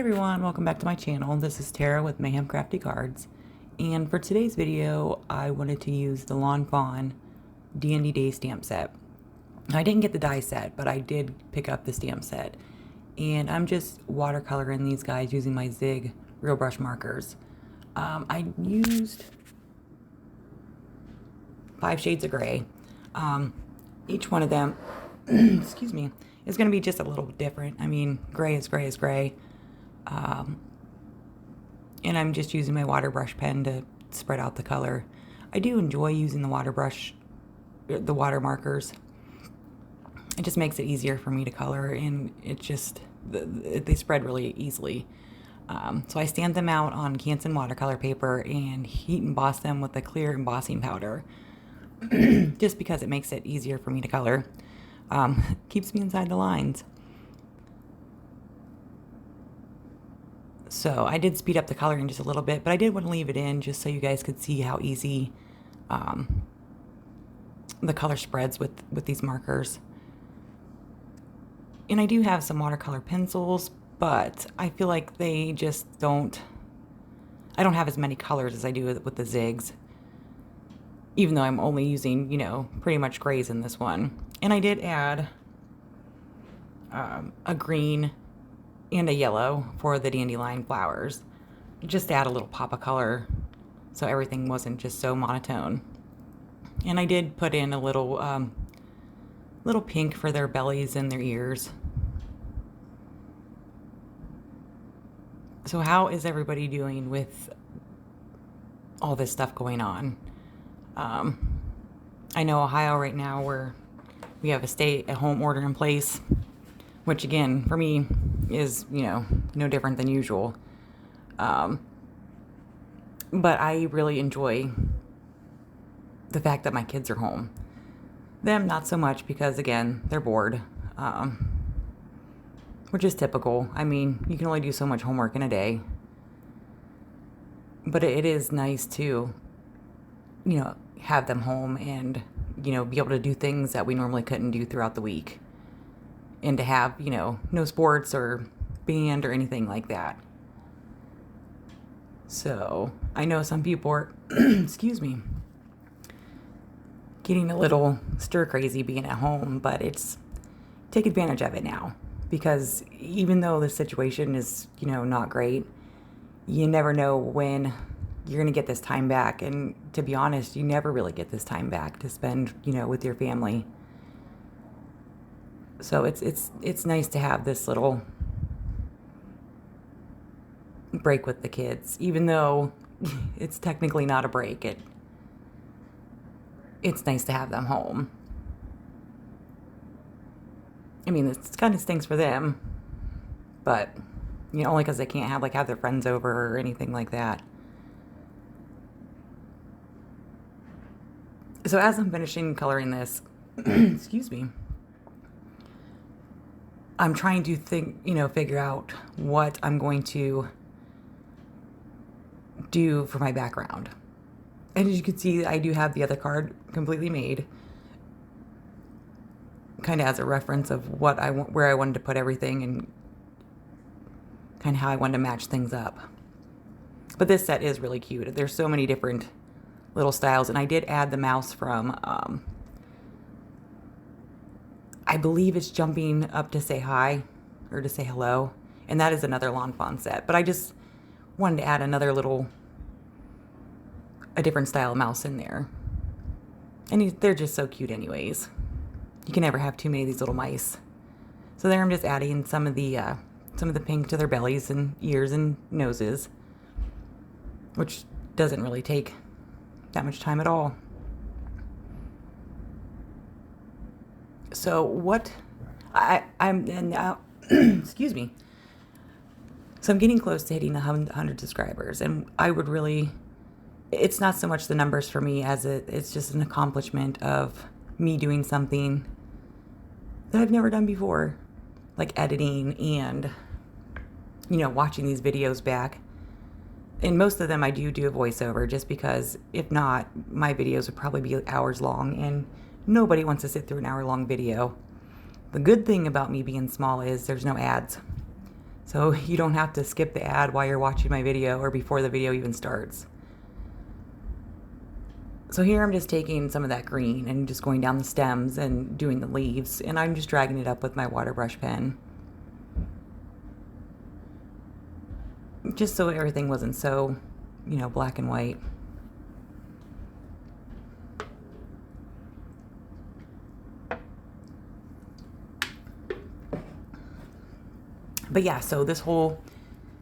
everyone, welcome back to my channel. This is Tara with Mayhem Crafty Cards, and for today's video I wanted to use the Lawn Fawn D&D Day stamp set. I didn't get the die set, but I did pick up the stamp set, and I'm just watercoloring these guys using my Zig Real Brush markers. I used 5 shades of gray. Each one of them excuse me, is going to be just a little bit different. I mean, gray is gray is gray. And I'm just using my water brush pen to spread out the color. I do enjoy using the water markers. It just makes it easier for me to color, and it just, they spread really easily. So I stamp them out on Canson watercolor paper and heat emboss them with the clear embossing powder, just because it makes it easier for me to color. Keeps me inside the lines. So I did speed up the coloring just a little bit, but I did want to leave it in just so you guys could see how easy the color spreads with these markers. And I do have some watercolor pencils, but I feel like they just don't, I don't have as many colors as I do with the Zigs, even though I'm only using, you know, pretty much grays in this one. And I did add a green and a yellow for the dandelion flowers, just to add a little pop of color so everything wasn't just so monotone. And I did put in a little little pink for their bellies and their ears. So how is everybody doing with all this stuff going on? I know Ohio right now, we have a stay-at-home order in place, which again, for me, is, you know, no different than usual. But I really enjoy the fact that my kids are home. Them, not so much, because again, they're bored, which is typical. I mean, you can only do so much homework in a day. But it is nice to, you know, have them home and, you know, be able to do things that we normally couldn't do throughout the week. And to have, you know, no sports or band or anything like that. So I know some people are, excuse me, getting a little stir crazy being at home, but take advantage of it now, because even though the situation is, you know, not great, you never know when you're going to get this time back. And to be honest, you never really get this time back to spend, you know, with your family. So it's nice to have this little break with the kids, even though it's technically not a break. It's nice to have them home. I mean, it kind of stinks for them, but, you know, only because they can't have their friends over or anything like that. So as I'm finishing coloring this, excuse me, I'm trying to figure out what I'm going to do for my background. And as you can see, I do have the other card completely made, kind of as a reference of where I wanted to put everything and kind of how I wanted to match things up. But this set is really cute. There's so many different little styles, and I did add the mouse from I believe it's Jumping Up to Say Hi, or to say hello, and that is another Lawn Fawn set. But I just wanted to add a different style of mouse in there. And they're just so cute anyways. You can never have too many of these little mice. So there I'm just adding some of the pink to their bellies and ears and noses, which doesn't really take that much time at all. So I'm now excuse me. So I'm getting close to hitting 100 subscribers, and I would really, it's not so much the numbers for me as it's just an accomplishment of me doing something that I've never done before, like editing and, you know, watching these videos back. And most of them I do a voiceover, just because if not, my videos would probably be hours long, and nobody wants to sit through an hour-long video. The good thing about me being small is there's no ads. so you don't have to skip the ad while you're watching my video or before the video even starts. So here I'm just taking some of that green and just going down the stems and doing the leaves, and I'm just dragging it up with my water brush pen. Just so everything wasn't so, black and white. But yeah, so this whole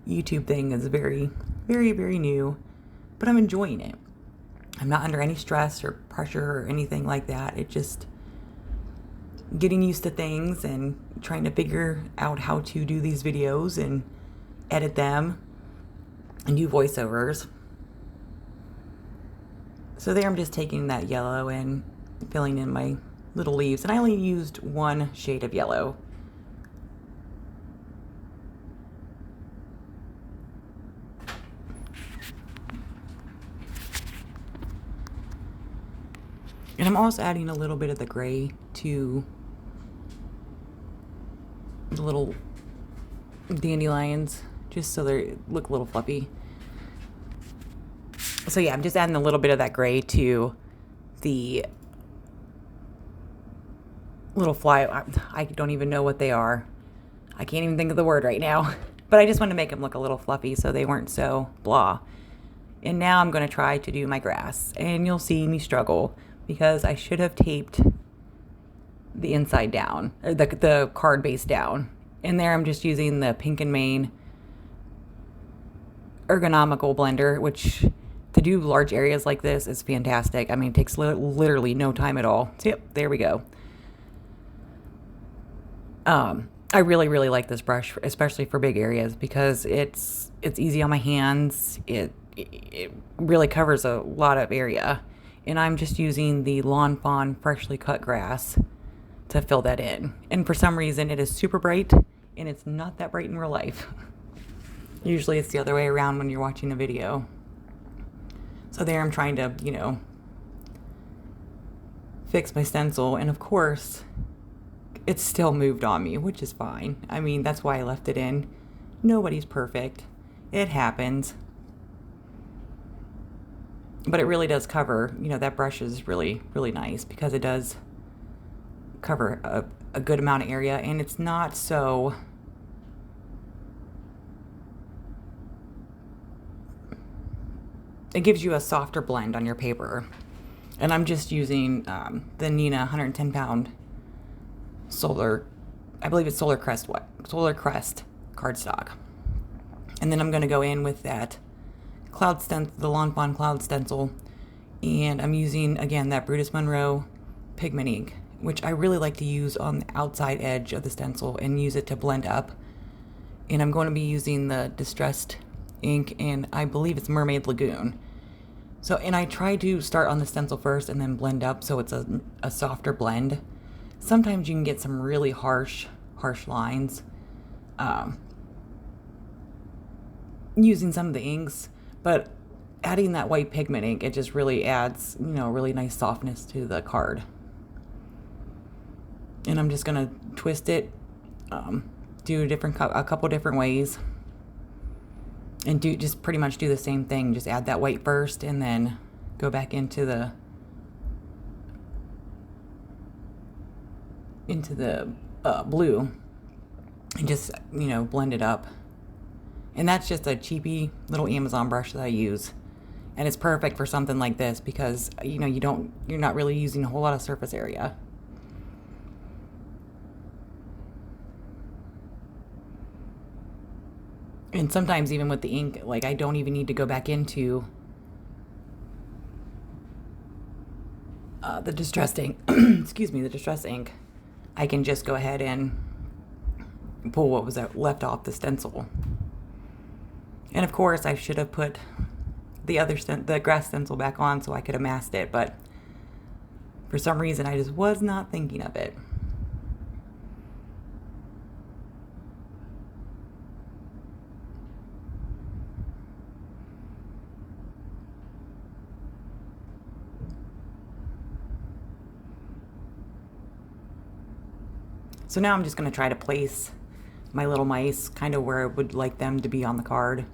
YouTube thing is very, very, very new, but I'm enjoying it. I'm not under any stress or pressure or anything like that. It's just getting used to things and trying to figure out how to do these videos and edit them and do voiceovers. So there I'm just taking that yellow and filling in my little leaves. And I only used one shade of yellow. And I'm also adding a little bit of the gray to the little dandelions, just so they look a little fluffy. So yeah, I'm just adding a little bit of that gray to the little fly. I don't even know what they are. I can't even think of the word right now. But I just wanted to make them look a little fluffy so they weren't so blah. And now I'm going to try to do my grass. And you'll see me struggle because I should have taped the inside down, or the card base down. And there I'm just using the Pink and Main ergonomical blender, which to do large areas like this is fantastic. I mean, it takes literally no time at all. So, yep, there we go. I really, really like this brush, especially for big areas, because it's easy on my hands. It really covers a lot of area. And I'm just using the Lawn Fawn freshly cut grass to fill that in. And for some reason, it is super bright, and it's not that bright in real life. Usually it's the other way around when you're watching a video. So there I'm trying to, fix my stencil. And of course, it's still moved on me, which is fine. I mean, that's why I left it in. Nobody's perfect. It happens. But it really does cover, that brush is really, really nice because it does cover a good amount of area, and it's not so it gives you a softer blend on your paper. And I'm just using the Nina 110 pound solar, I believe it's Solar Crest cardstock. And then I'm going to go in with that the Lawn Fawn cloud stencil, and I'm using again that Brutus Monroe pigment ink, which I really like to use on the outside edge of the stencil and use it to blend up. And I'm going to be using the distressed ink, and I believe it's Mermaid Lagoon. So, and I try to start on the stencil first and then blend up so it's a softer blend. Sometimes you can get some really harsh lines using some of the inks, but adding that white pigment ink, it just really adds, really nice softness to the card. And I'm just gonna twist it, do a couple different ways, and just pretty much do the same thing. Just add that white first, and then go back into the blue, and just blend it up. And that's just a cheapy little Amazon brush that I use. And it's perfect for something like this because, you're not really using a whole lot of surface area. And sometimes even with the ink, like I don't even need to go back into the distressed ink. Excuse me, the distressed ink. I can just go ahead and pull what was left off the stencil. And of course, I should have put the grass stencil back on so I could have masked it, but for some reason I just was not thinking of it. So now I'm just going to try to place my little mice kind of where I would like them to be on the card.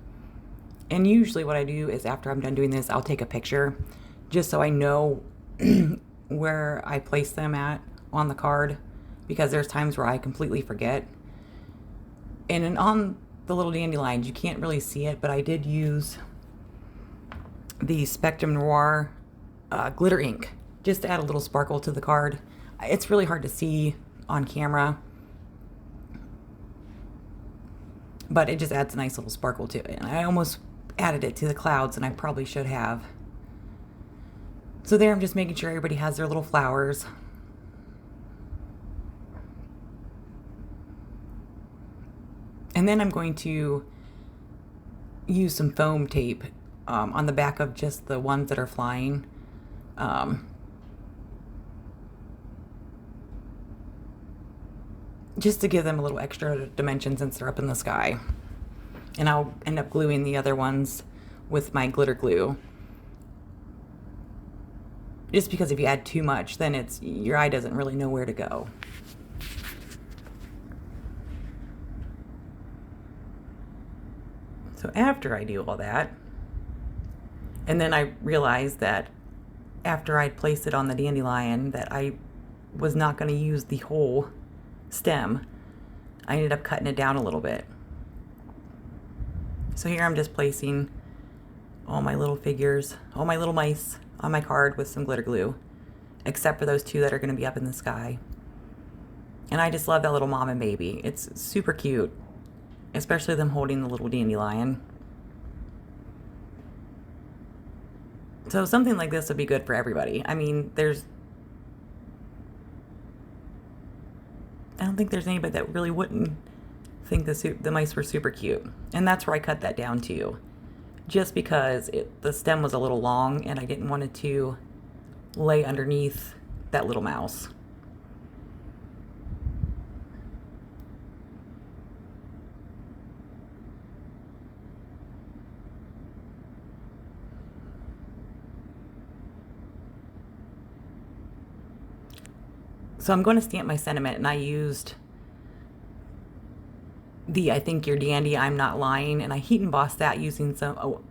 And usually what I do is after I'm done doing this, I'll take a picture just so I know where I place them at on the card, because there's times where I completely forget. And on the little dandelions, you can't really see it, but I did use the Spectrum Noir glitter ink just to add a little sparkle to the card. It's really hard to see on camera, but it just adds a nice little sparkle to it. And I almost added it to the clouds, and I probably should have. So there, I'm just making sure everybody has their little flowers. And then I'm going to use some foam tape on the back of just the ones that are flying. Just to give them a little extra dimension since they're up in the sky. And I'll end up gluing the other ones with my glitter glue. Just because if you add too much, then your eye doesn't really know where to go. So after I do all that, and then I realized that after I'd placed it on the dandelion that I was not going to use the whole stem, I ended up cutting it down a little bit. So here I'm just placing all my little figures, all my little mice on my card with some glitter glue, except for those two that are going to be up in the sky. And I just love that little mom and baby. It's super cute, especially them holding the little dandelion. So something like this would be good for everybody. I mean, I don't think there's anybody that really wouldn't think the mice were super cute. And that's where I cut that down to. Just because the stem was a little long and I didn't want it to lay underneath that little mouse. So I'm going to stamp my sentiment, and I used the I Think You're Dandy, I'm Not Lying, and I heat embossed that using well,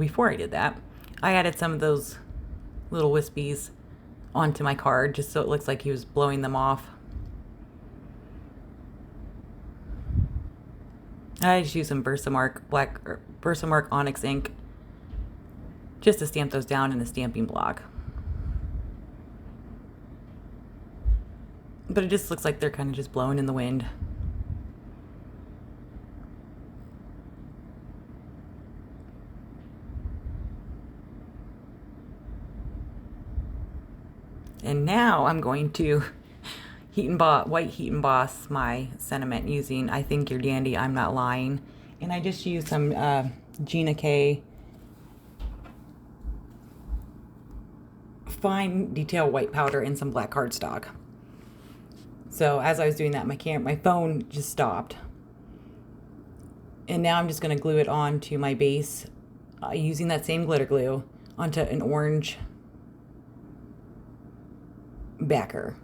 before I did that, I added some of those little wispies onto my card just so it looks like he was blowing them off. I just used some Versamark Onyx ink just to stamp those down in a stamping block. But it just looks like they're kind of just blowing in the wind. And now I'm going to white heat emboss my sentiment using I Think You're Dandy, I'm Not Lying. And I just used some Gina K fine detail white powder and some black cardstock. So as I was doing that, my phone just stopped. And now I'm just going to glue it onto my base using that same glitter glue onto an orange backer.